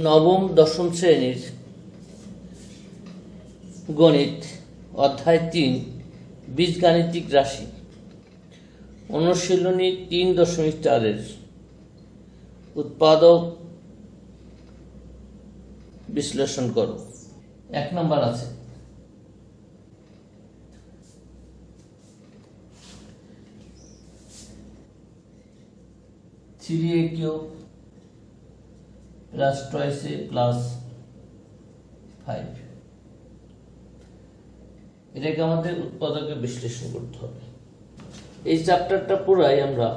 নবম দশম শ্রেণীর গণিত অধ্যায় ৩ বীজগাণিতিক রাশি অনুশীলনী ৩.৪ উৎপাদক বিশ্লেষণ করো। ১ নম্বর আছে থ্রি এ কিউব প্লাস টয়েস এ প্লাস 5, এটাকে আমাদের উৎপাদকে বিশ্লেষণ করতে হবে। এই চ্যাপ্টারটা পুরাই আমরা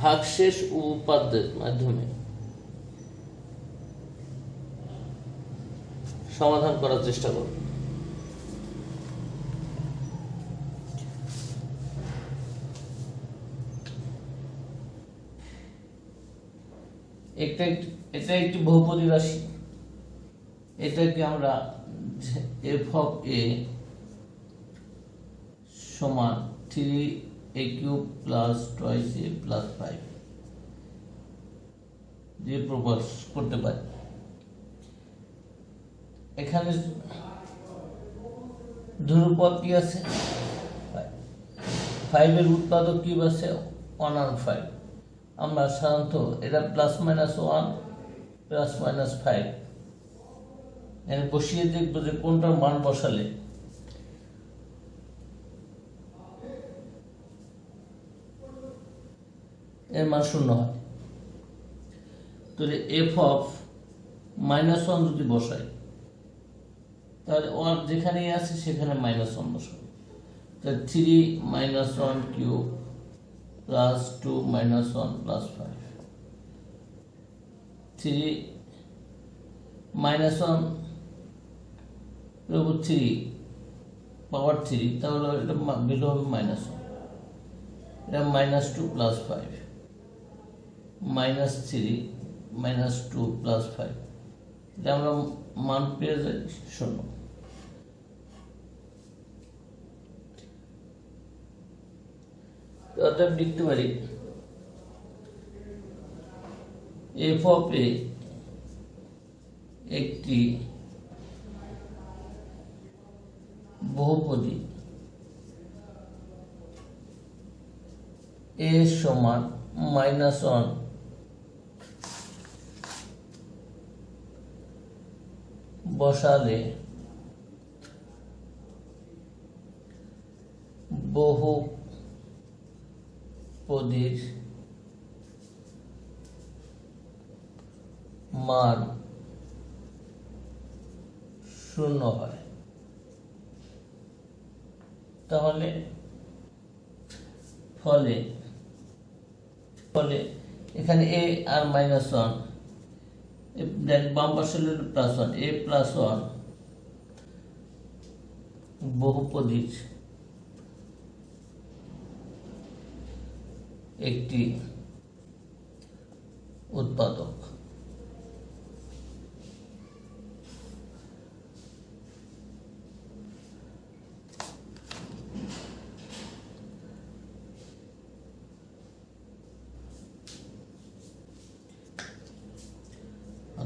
ভাগশেষ উপপাদ্যের মাধ্যমে সমাধান করার চেষ্টা করব। এটা একটি বহুপদী রাশি, এটাকে আমরা এফ অফ এ সমান 3a কিউব প্লাস টয়েস এ প্লাস 5 দিয়ে প্রকাশ করতে পারি। এখানে ধ্রুবপদ কি আছে, 5 এর উৎপাদক কি আছে 1 আর 5। আমরা সাধারণত এটা প্লাস মাইনাস 1 প্লাস মাইনাস 5 এখানে বসিয়ে দেখবো যে কোনটার মান বসালে এর মান শূন্য হয়। তাহলে এফ অফ -1 যদি বসাই তাহলে 1 যেখানেই আছে সেখানে -1 বসাবো। তাহলে 3 -1 কিউব প্লাস 2 -1 প্লাস 5, 3 -1 3 পাওয়ার 3, তাহলে এটা ভ্যালু হবে -1। এটা -2 প্লাস 5 -3 -2 প্লাস 5, এটা আমরা মান পেয়ে যাই 0। অতএব লিখতে পারি এফ অফ এ একটি বহুপদী এ সমান -1 বসালে বহুপদীর মান 0 হয়। তাহলে ফলে এখানে a আর -1 বাম পাশে +1, a প্লাস 1 বহুপদীর একটি উৎপাদক।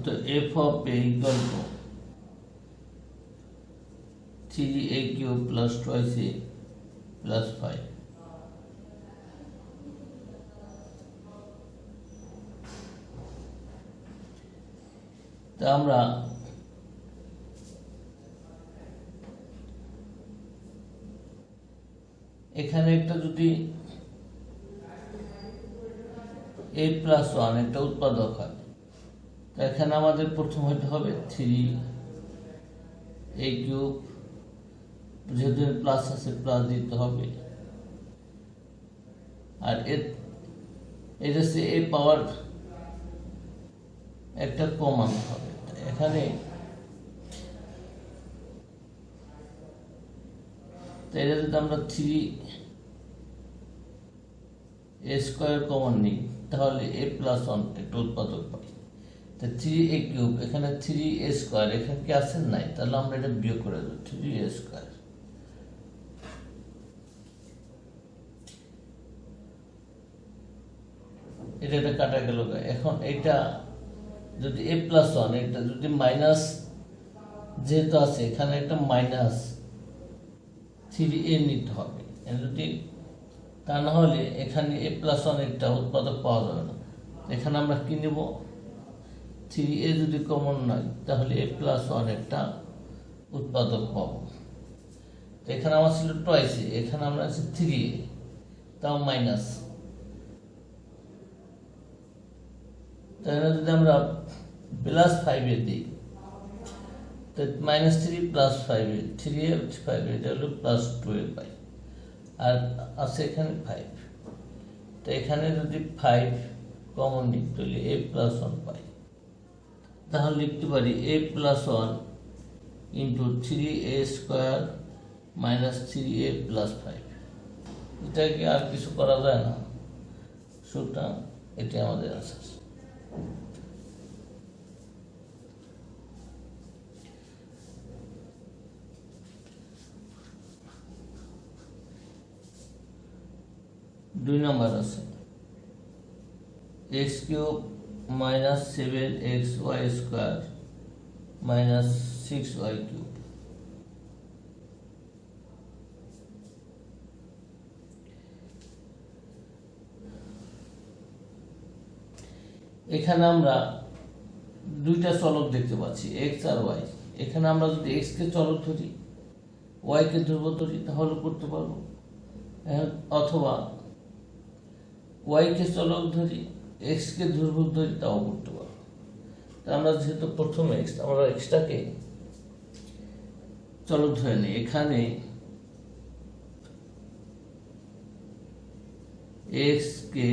তো F of A equal to 3a cube plus toys A plus 5। তা আমরা এখানে একটা যদি a প্লাস 1 একটা উৎপাদক হয়, এখানে আমাদের প্রথম হতে হবে 3a কিউব, যেহেতু প্লাস আছে প্লাস দিতে হবে, আর এটা হচ্ছে a পাওয়ার একটা কমান হবে। এখানে এটা যদি আমরা 3a স্কয়ার কমন নিই তাহলে a প্লাস 1 একটা উৎপাদক পাই। 3a কিউব, এখানে 3a স্কয়ার, এখানে কি আছে নাই, তাহলে আমরা এটা বিয়োগ করে দেব 3a স্কয়ার। এটা কাটা গেল। এখন এটা যদি a প্লাস ওয়ান, এটা যদি মাইনাস যেহেতু আছে এখানে একটা মাইনাস 3a নিতে হবে, যদি তা না হলে এখানে a প্লাস ওয়ান একটা উৎপাদক পাওয়া যাবে না। এখানে আমরা কি নেব, 3a যদি কমন নয় তাহলে a প্লাস ওয়ান একটা উৎপাদক পাবো। তো এখানে আমার ছিল টয়েস এ, এখানে আমরা আছে 3a, তাও মাইনাস। তাহলে যদি আমরা প্লাস 5a দিই, তো minus 3 plus 5a, 3a 5a, এটা হলো প্লাস 2a পাই, আর আছে এখানে 5। তো এখানে যদি 5 কমন নিই তাহলে a প্লাস 1 পাই। তাহলে লিখতে পারি a plus 1 into 3a square minus 3a plus 5। এটাকে আর কিছু করা যায় না, সুতরাং এটি আমাদের আনসার। দুই নম্বর আছে x cube minus 7xy square minus 6y cube. এখানে আমরা দুইটা চলক দেখতে পাচ্ছি, x আর y। এখানে আমরা যদি x কে চলক ধরি, y কে ধ্রুবক ধরি, তাহলে করতে পারবো, অথবা y কে চলক ধরি, x কে ধ্রুবক ধরি, তাও করতে পারবো। তা আমরা যেহেতু প্রথম x, আমরা xটাকে চলক ধরে নিই। এখানে x কে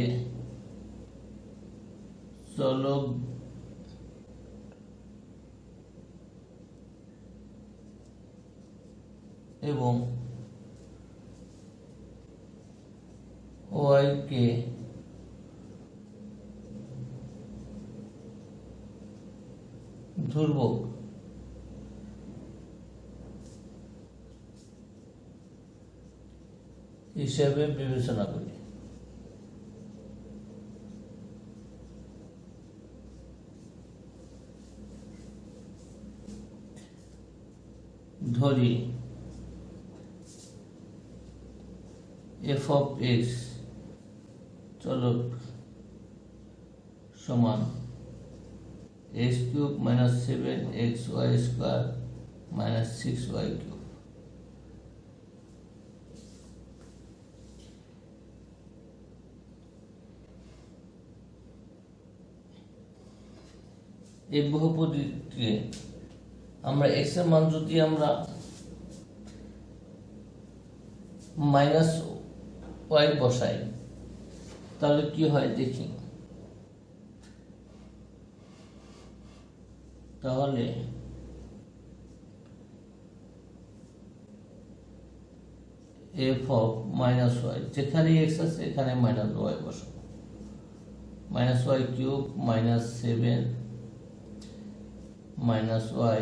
চলক এবং y কে ধ্রুবক হিসেবে বিবেচনা করি। ধরি f of x চলক সমান x cube minus 7xy square minus 6y cube. এই বহুপদীকে আমরা x এর মান যদি আমরা মাইনাস y বসাই তাহলে কি হয় দেখি। তাহলে f of মাইনাস y, যেখানে x আছে এখানে মাইনাস y বসাবো, minus y cube minus 7 minus y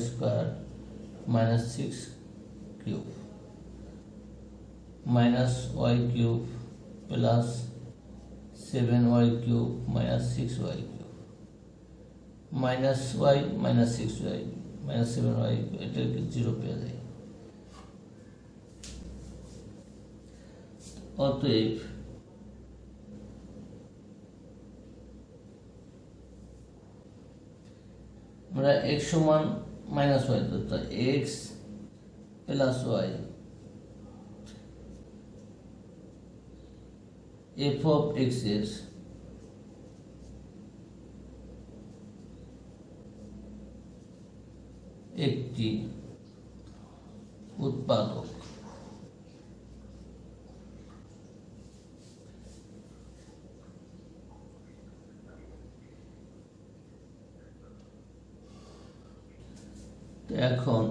square minus 6 cube minus y cube plus 7y cube minus 6y cube minus y minus 6y minus 7y, এটাকে 0 পেয়ে যায়। অতএব আমরা x সমান মাইনাস y, তো x plus y f of x এর একটি উৎপাদক। এখন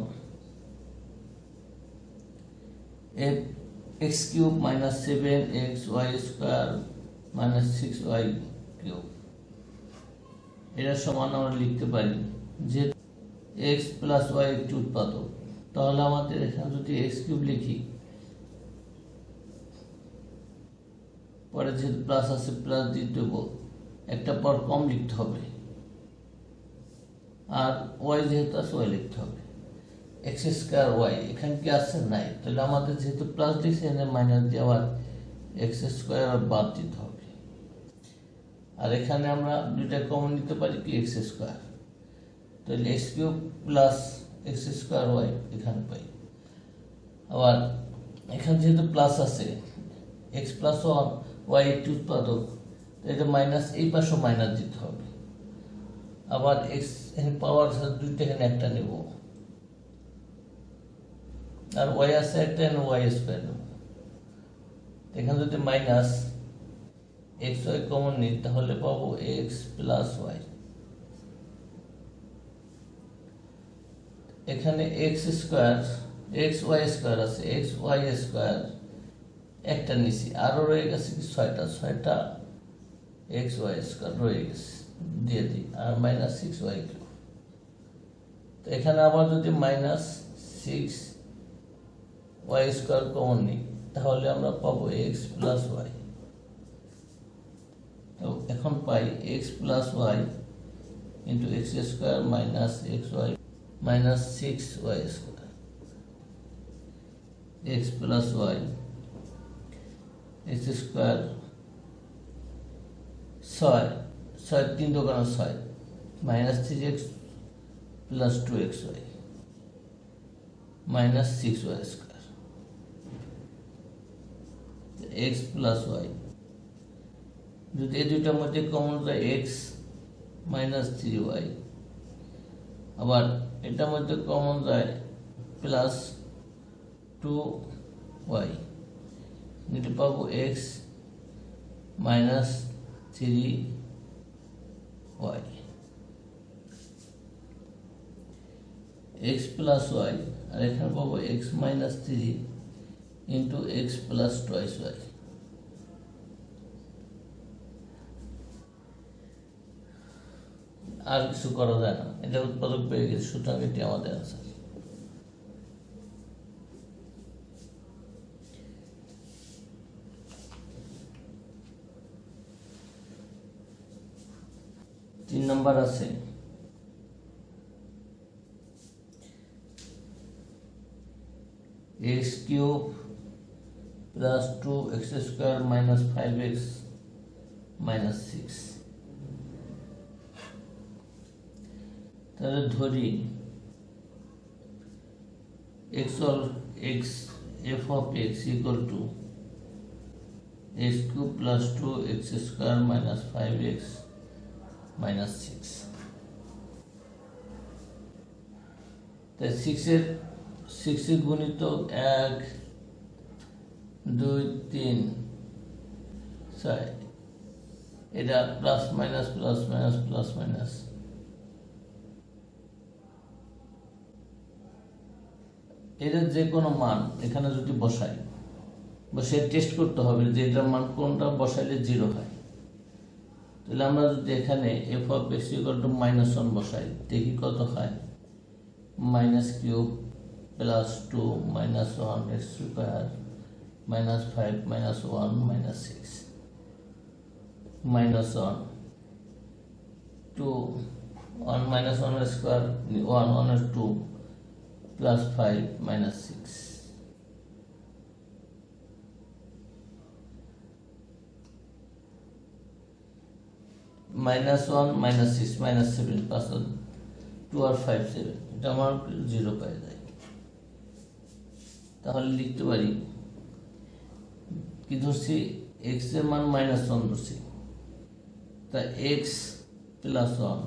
x cube minus 7xy square minus 6y cube, এটা সমান আমরা লিখতে পারি যে x প্লাস y একটি উৎপাদক। তাহলে আমাদের এখানে যদি x কিউব লিখি পরে যেহেতু প্লাস আছে প্লাস দিয়ে দেবো, একটা পর কম লিখতে হবে, আর ওয়াই যেহেতু আছে ওয়াই লিখতে হবে। এক্স স্কোয়ার ওয়াই এখানে কি আছে নাই, তাহলে আমাদের যেহেতু প্লাস দিচ্ছে এখানে মাইনাস দিয়ে আবার এক্স স্কোয়ার বাদ দিতে হবে। আর এখানে আমরা দুইটা কমন নিতে পারি কি এক্স স্কোয়ার, তাহলে x cube plus x square y এখানে পাই। আবার এখানে যেহেতু প্লাস আছে এক্স প্লাস ওয়ান ওয়াই একটি উৎপাদক, এটা মাইনাস এই পাশেও মাইনাস দিতে হবে। আবার এক্স পাওয়ার দুইটা এখানে একটা নেব, আর ওয়াই আছে একটা ওয়াই স্কোয়ার নেব। এখানে যদি মাইনাস এক্স ওয়াই কমন নিই তাহলে পাবো এক্স প্লাস ওয়াই। এখানে x square x y square আছে, এক্স ওয়াই স্কোয়ার একটা নিছি, আরও রয়ে গেছে কি ছয়টা এক্স ওয়াই স্কোয়ার রয়ে গেছে, দিয়ে দিই, আর মাইনাস সিক্স ওয়াই কিউব। তো এখানে আবার যদি minus six Y square common নিই তাহলে আমরা পাবো এক্স প্লাস ওয়াই। তো এখন পাই X plus Y into X square minus X Y minus six Y square, X plus Y X square ছয় তিন দোকানে ছয় minus three X plus two X Y minus six Y square, X plus Y. যদি এই দুইটার মধ্যে common যায় x minus three Y, আবার এটার মধ্যে কমন যায় প্লাস টু ওয়াই, যেটা পাবো X minus three Y, X plus Y, আর এখানে পাবো X minus three into X plus twice Y. আর কিছু করা যায় না, এটা উৎপাদক পেয়ে গেছে, সুতরাং এটি আমাদের আনসার। তিন নম্বর আছে x cube plus two x square minus five x minus six. তাহলে ধরি x f of x equal to x cube plus two x square minus five x minus six. তাই সিক্সের গুণিতক এক দুই তিন ছয়, এটা plus minus plus minus plus minus, এটার যে কোনো মান এখানে যদি বসাই, বসে টেস্ট করতে হবে যে এটার মান কোনটা বসাইলে জিরো হয়। তাহলে আমরা যদি এখানে F of x equal to minus one বসাই দেখি কত হয়, minus cube plus two minus one X square minus five minus one minus six, minus one two one minus one square one one two plus five minus six, minus one minus six minus seven plus two আর five seven, এটা আমার zero পাই যায়। তাহলে লিখতে পারি কি ধরছি, x এর মান মাইনাস ওয়ান ধরছি, তা x plus one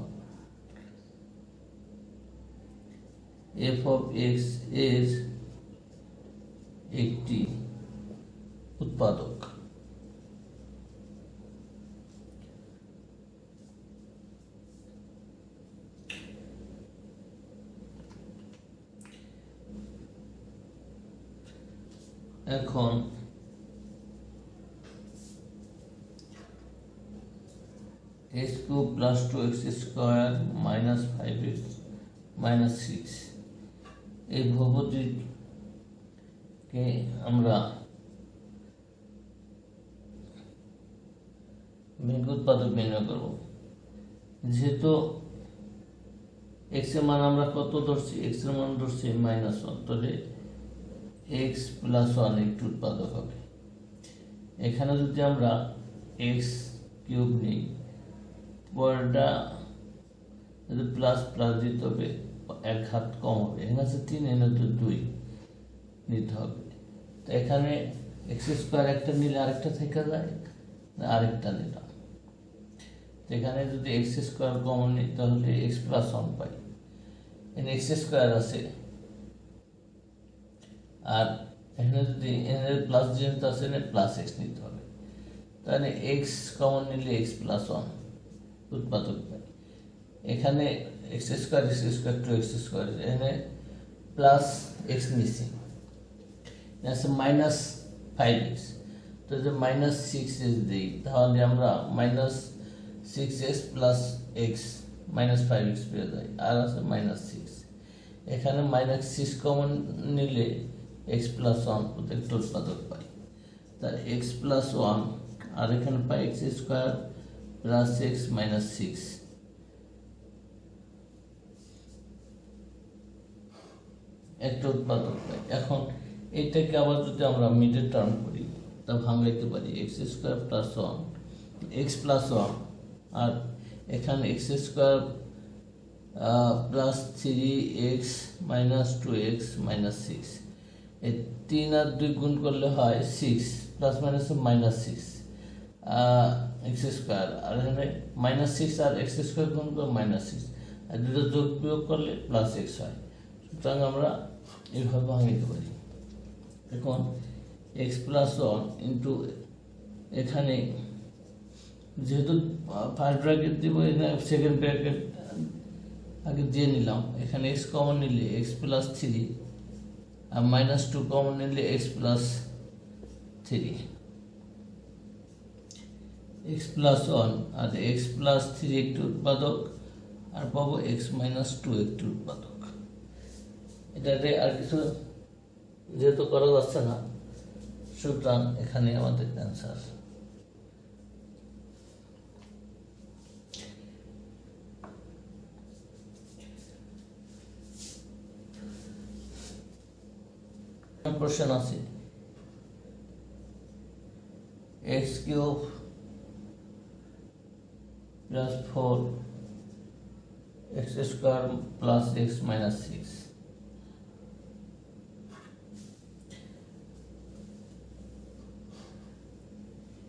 f of x এর একটি উৎপাদক। এখন x cube plus two x square minus five x minus six, এই বহুপদীকে আমরা ভেঙে উৎপাদক নির্ণয় করব। যেহেতু এক্স এর মান আমরা কত ধরছি, এক্স এর মান ধরছি -1, তাহলে এক্স প্লাস 1 একটি উৎপাদক হবে। এখানে যদি আমরা এক্স কিউব নিই, পরটা যদি প্লাস প্লাস দিতে হবে, এক ঘাত কম হবে। এখানে আছে 3, এখানে তো 2 নিতে হবে। তো এখানে এক্স স্কোয়ার একটা নিলে আরেকটা থেকে যায়, আরেকটা নিলাম। এখানে যদি এক্স স্কোয়ার কমন নিই তাহলে এক্স প্লাস 1 পাই। এখানে এক্স স্কোয়ার আছে, আর এখানে যদি এখানে প্লাস যেহেতু আছে প্লাস এক্স নিতে হবে। তাহলে এক্স কমন নিলে এক্স প্লাস 1 উৎপাদক পাই। এখানে x square two x square, এখানে প্লাস এক্স নিচ্ছি, আছে -5x। তো যদি -6x দিই তাহলে আমরা -6x প্লাস এক্স -5x পেয়ে যাই, আর আছে -6। এখানে -6 কমন নিলে এক্স প্লাস 1 প্রত্যেকটা উৎপাদক পাই। তার এক্স প্লাস 1, আর এখানে পাই এক্স স্কোয়ার প্লাস এক্স -6, একটা উৎপাদক পাই। এখন এটাকে আবার যদি আমরা মিডল টার্ম করি তা ভাঙাইতে পারি x square plus 1 x plus 1, আর এখানে x square plus 3x -2x -6, এই 3 আর 2 গুণ করলে হয় 6, প্লাস মাইনাস -6 এক্স স্কোয়ার, আর এখানে -6 আর এক্স স্কোয়ার গুণ করে -6, আর দুটো যোগ বিয়োগ করলে প্লাস এক্স হয়। সুতরাং আমরা এইভাবে ভাঙিতে পারি। এখন এক্স প্লাস 1 ইন্টু, এখানে যেহেতু ফার্স্ট ব্র্যাকেট দিব, এখানে সেকেন্ড ব্র্যাকেট আগে দিয়ে নিলাম। এখানে এক্স কমন নিলে এক্স প্লাস 3, আর -2 কমন নিলে এক্স প্লাস 3, এক্স প্লাস 1 আর এক্স প্লাস 3 একটি উৎপাদক, আর পাবো এক্স -2 একটি উৎপাদক। এটাতে আর কিছু যেহেতু করা যাচ্ছে না, সুতরাং এখানে আমাদের অ্যান্সার। কোশ্চেন আছে x cube plus 4 x square plus x -6,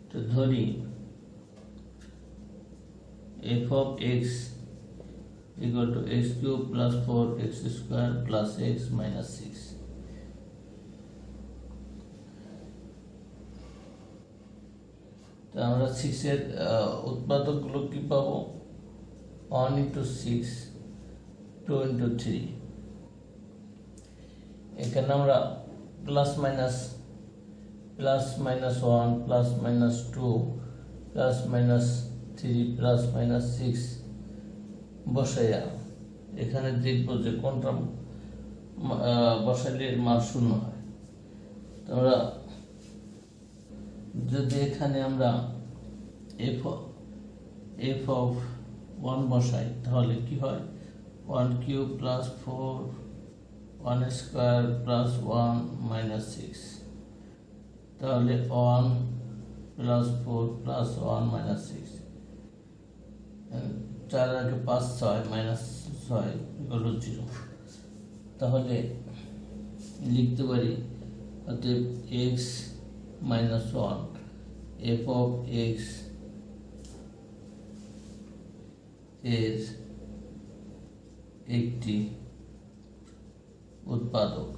তো ধরি f of x equal to x cube plus 4x square plus x -6। তো আমরা 6 এর উৎপাদকগুলো কি পাবো, 1 × 6, 2 × 3। এখানে আমরা plus minus -1 plus -2 plus -3 plus -6 বসাইয়া এখানে দেখব যে কোনটা বসাইলে মান 0 হয়। তোমরা যদি এখানে আমরা f of 1 বসাই তাহলে কি হয়, 1 কিউব প্লাস 4 1 স্কোয়ার প্লাস 1 -6, তাহলে 1 প্লাস 4 প্লাস 1 -6, 4 আগে 5 6 -6 0। তাহলে লিখতে পারি অতএব x -1 f of x এর একটি উৎপাদক।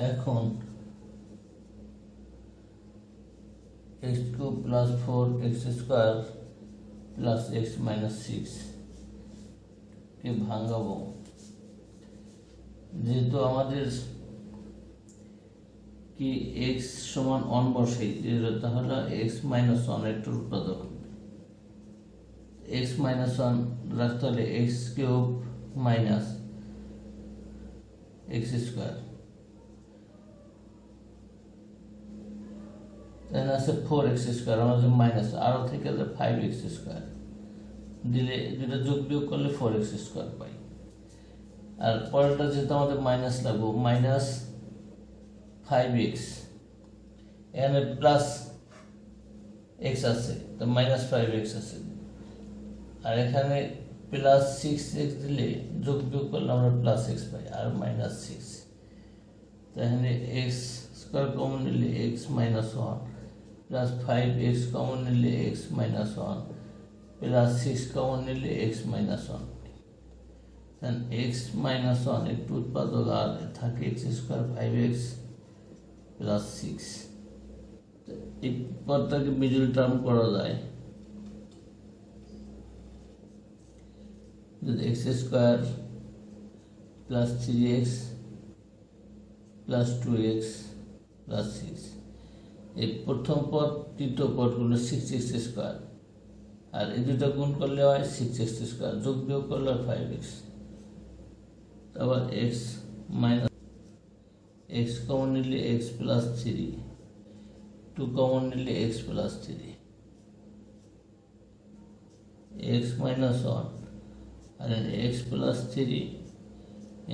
এখন x³ plus 4x square plus x -6 কে ভাঙাবো। যেহেতু আমাদের কি x সমান 1 বসাই, তাহলে x -1 একটা উৎপাদক হবে। x -1 রাখতে হলে x³ মাইনাস এক্স স্কোয়ার, এখানে আছে 4x স্কোয়ার, আমাদের মাইনাস আরও থেকে 5x স্কোয়ার দিলে দুটা যোগ বিয়োগ করলে 4x স্কোয়ার পাই। আর পরেরটা যেহেতু আমাদের মাইনাস লাগবো, মাইনাস 5x, এখানে প্লাস এক্স আছে তো মাইনাস 5x আছে, আর এখানে প্লাস 6x দিলে যোগ বিয়োগ করলে আমরা প্লাস এক্স পাই আর মাইনাস 6। তো এখানে এক্স স্কোয়ার কমন নিলে x minus 1 plus 5x common নিলে এক্স মাইনাস 1 প্লাস 6 কমন নিলে এক্স মাইনাস 1। দেন এক্স মাইনাস 1 একটু উৎপাদক আর থাকে এক্স স্কোয়ার 5x প্লাস 6। এই পদটাকে বিজুল টার্ম করা যায়, যদি x square plus 3x plus 2x plus 6, এই প্রথম পদ তৃতীয় পদগুলো 6x স্কোয়ার, আর এই দুটো গুণ করলে হয় 6x স্কোয়ার, যোগ বিয়োগ করলে হয় 5x। আবার x মাইনাস x কমন নিলে x প্লাস 3, 2 কমন নিলে x প্লাস 3, x মাইনাস 1 আর x plus 3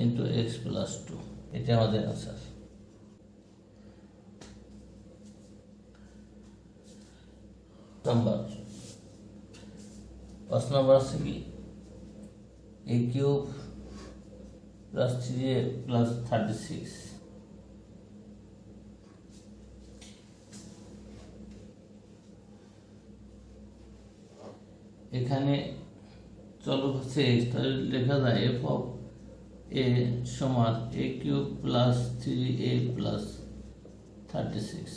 into x plus 2, এটা আমাদের আনসার। নাম্বার 5 নম্বর আছে কি a cube plus 3a plus 36। এখানে চলক হচ্ছে x, তাহলে লেখা যায় f অফ a সমান a cube plus 3a plus 36,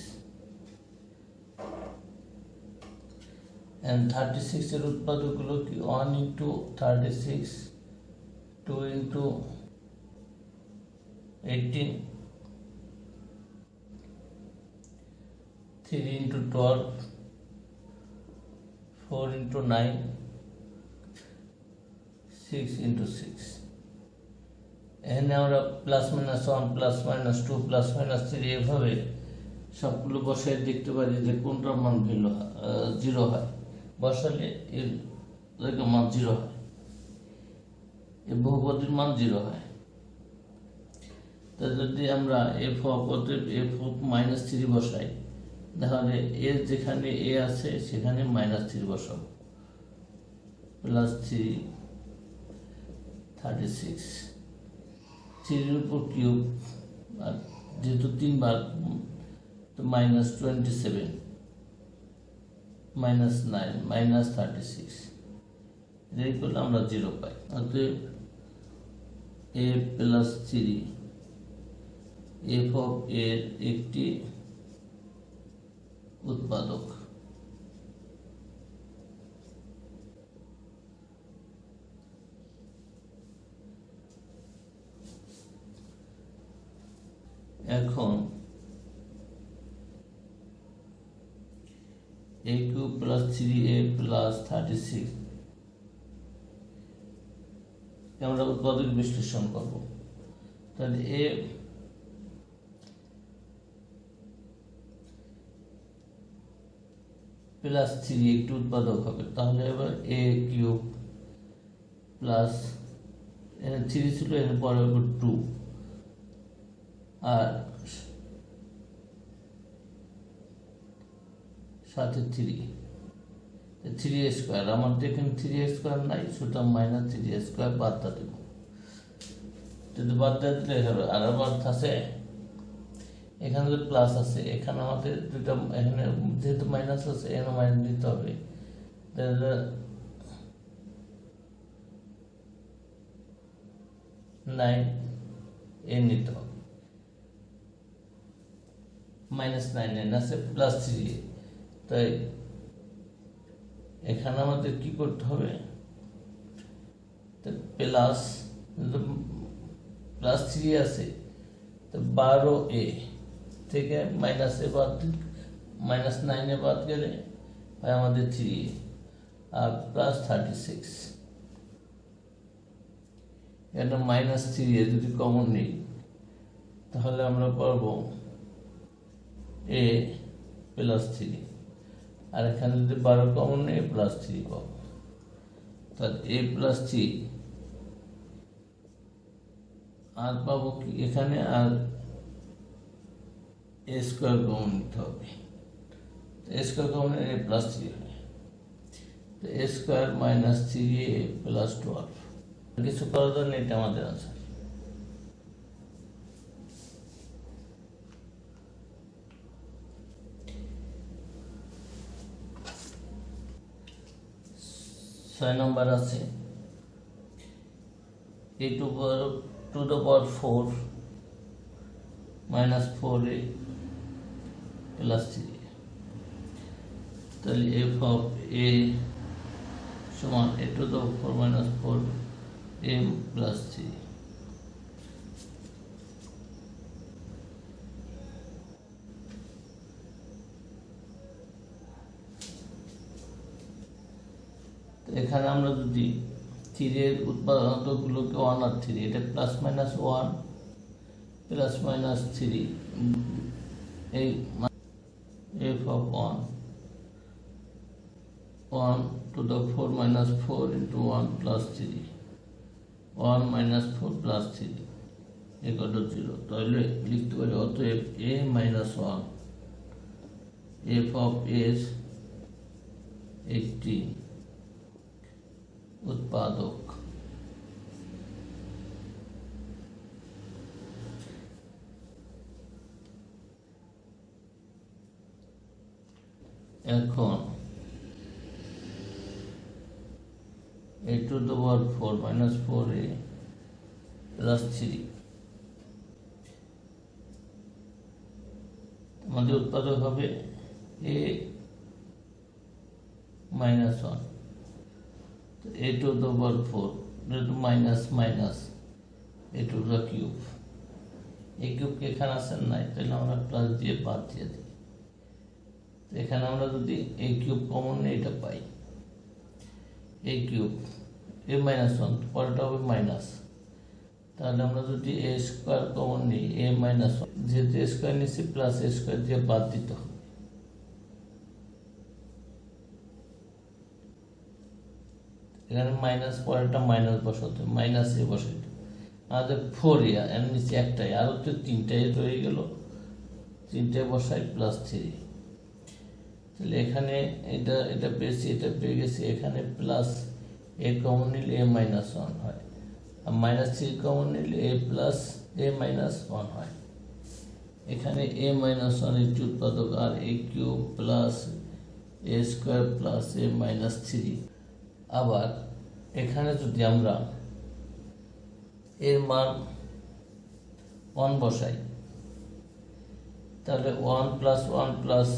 and 36 এর উৎপাদকগুলো কি 1 into 36, 2 into 18, 3 into 12, 4 into 9, 6 into 6। এখানে আমরা plus minus 1 plus minus 2 plus minus 3 এভাবে সবগুলো বসায় দেখতে পারি যে কোনটার মান 0 হয়, বসালে এর মান 0 হয়, এই বহুপদীর মান 0 হয়। তা যদি আমরা f অফ মাইনাস 3 বসাই, তাহলে এর যেখানে a আছে সেখানে মাইনাস 3 বসাবো, প্লাস 3 36, 3 এর উপর কিউব, আর যেহেতু 3 বার তো মাইনাস 27, মাইনাস 9, মাইনাস 36, এটাই করলে আমরা 0 পাই। অতএব a প্লাস 3 f অফ এর একটি উৎপাদক। এখন a cube plus 3a plus 36 আমরা উৎপাদক বিশ্লেষণ করব। তাহলে a প্লাস 3 একটি উৎপাদক হবে, তাহলে এবার a কিউব প্লাস 3 ছিল, এর পরে হবে 2 আর সাথে 3 স্কোয়ার, আমাদের এখানে 3 স্কোয়ার নাই, সুতরাং মাইনাস 3 স্কোয়ার বাদ দেব। যদি বাদ দিলে হবে আর বাদ আছে, এখানে যে প্লাস আছে, এখানে আমাদের দুটা, এখানে যেহেতু মাইনাস আছে এখানে মাইনাস দিতে হবে, তাহলে 9 এ নিতে হবে, মাইনাস 9 এন আছে প্লাস 3, তাই এখানে আমাদের কি করতে হবে, প্লাস 3 আছে, তো 12a থেকে মাইনাস 9 বাদ গেলে হয় আমাদের 3a আর প্লাস 36, এটা মাইনাস 3a যদি কমন নেই তাহলে আমরা পাবো a প্লাস 3, আর এখানে যদি 12 কমন নেই প্লাস 3 পাবো। তাহলে a প্লাস 3, আর পাবো কি এখানে, আর a স্কোয়ার কমন নিতে হবে। a square common a plus 3 হবে, তো a square minus 3a plus 12, কিছু করার জন্য এটা আমাদের আনসার। ছয় নম্বর আছে a two the power 4 minus 4a plus 3, তাহলে f of a সমান a to the 4 minus 4a plus 3। এখানে আমরা যদি 3 এর উৎপাদকগুলোকে 1 আর 3, এটা প্লাস মাইনাস 1 প্লাস মাইনাস 3, এই f of 1 to the 4 minus 4 into 1 plus 3, 1 minus 4 plus 3 equal to 0। তাহলে লিখতে পারি অতএব a minus 1 f of a একটি উৎপাদক। এখন a to the power 4 minus 4a plus 3, আমাদের উৎপাদক হবে a minus 1, a to the power 4 minus minus a to the cube, a কিউবকে এখানে আসেন নাই, তাহলে আমরা প্লাস দিয়ে বাদ দিয়ে দিই। এখানে আমরা যদি a কিউব কমন নেই এটা পাই, a কিউব a মাইনাস 1, পরেরটা হবে মাইনাস, তাহলে আমরা যদি a স্কোয়ার কমন নিই a মাইনাস 1, যেহেতু a স্কোয়ার নিচ্ছি প্লাস a স্কোয়ার দিয়ে বাদ দিতে হবে। এখানে মাইনাস, পরেরটা মাইনাস বসাতে, মাইনাস এ বসাইতে, আমাদের 4a এর নিচে একটাই, আরও তো 3টাই রয়ে গেল, 3টায় বসাই প্লাস 3, তাহলে এখানে এটা পেয়েছি, এটা পেয়ে গেছি, এখানে প্লাস a কমন নিলে a মাইনাস 1 হয়, আর মাইনাস 3 কমন নিলে a প্লাস a মাইনাস 1 হয়। এখানে a মাইনাস 1 একটি উৎপাদক, আর a cube plus a square plus a minus 3। আবার এখানে যদি আমরা এর মান 1 বসাই, তাহলে 1 প্লাস 1 প্লাস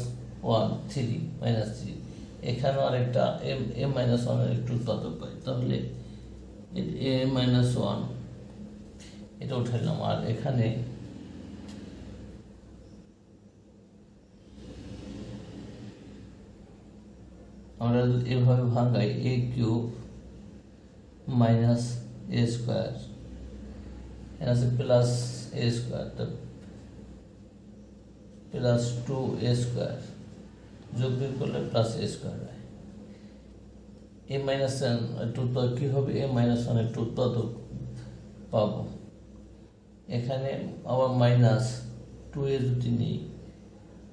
1 3 মাইনাস 3, এখানেও আরেকটা a মাইনাস 1 এর একটু উৎপাদক পাই, তাহলে a মাইনাস 1 এটা উঠাইলাম। আর এখানে আমরা যদি এভাবে ভাঙাই a cube minus a square, এর আছে plus a square, plus 2a square, যোগ বিয়োগ করলে প্লাস a স্কোয়ার হয়। a মাইনাস 1 কি হবে, a মাইনাস 1 একটু উৎপাদক পাবো। এখানে আবার মাইনাস 2a যদি নিই,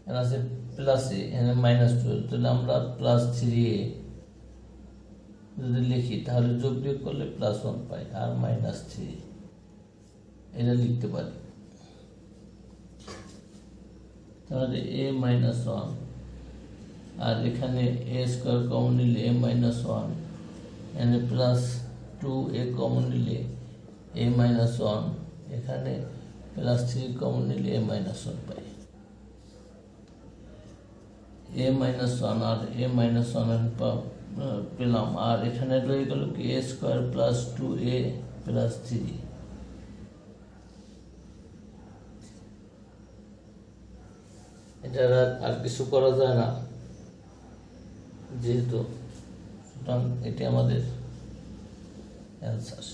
এর আছে প্লাস a, এখানে মাইনাস 2, তাহলে আমরা প্লাস 3a যদি লিখি, তাহলে যোগ বিয়োগ করলে প্লাস 1 পাই, আর মাইনাস 3 এটা লিখতে পারি। তাহলে a মাইনাস 1, আর এখানে a স্কোয়ার কমন নিলে a মাইনাস 1, এখানে প্লাস 2a কমন নিলে a মাইনাস 1, এখানে প্লাস 3 কমন নিলে a মাইনাস 1 পাই। a মাইনাস 1 আর a মাইনাস 1 পেলাম, আর এখানে রয়ে গেল কি a square plus 2a plus 3। এটা আর কিছু করা যায় না, যেহেতু, সুতরাং এটি আমাদের অ্যান্সার।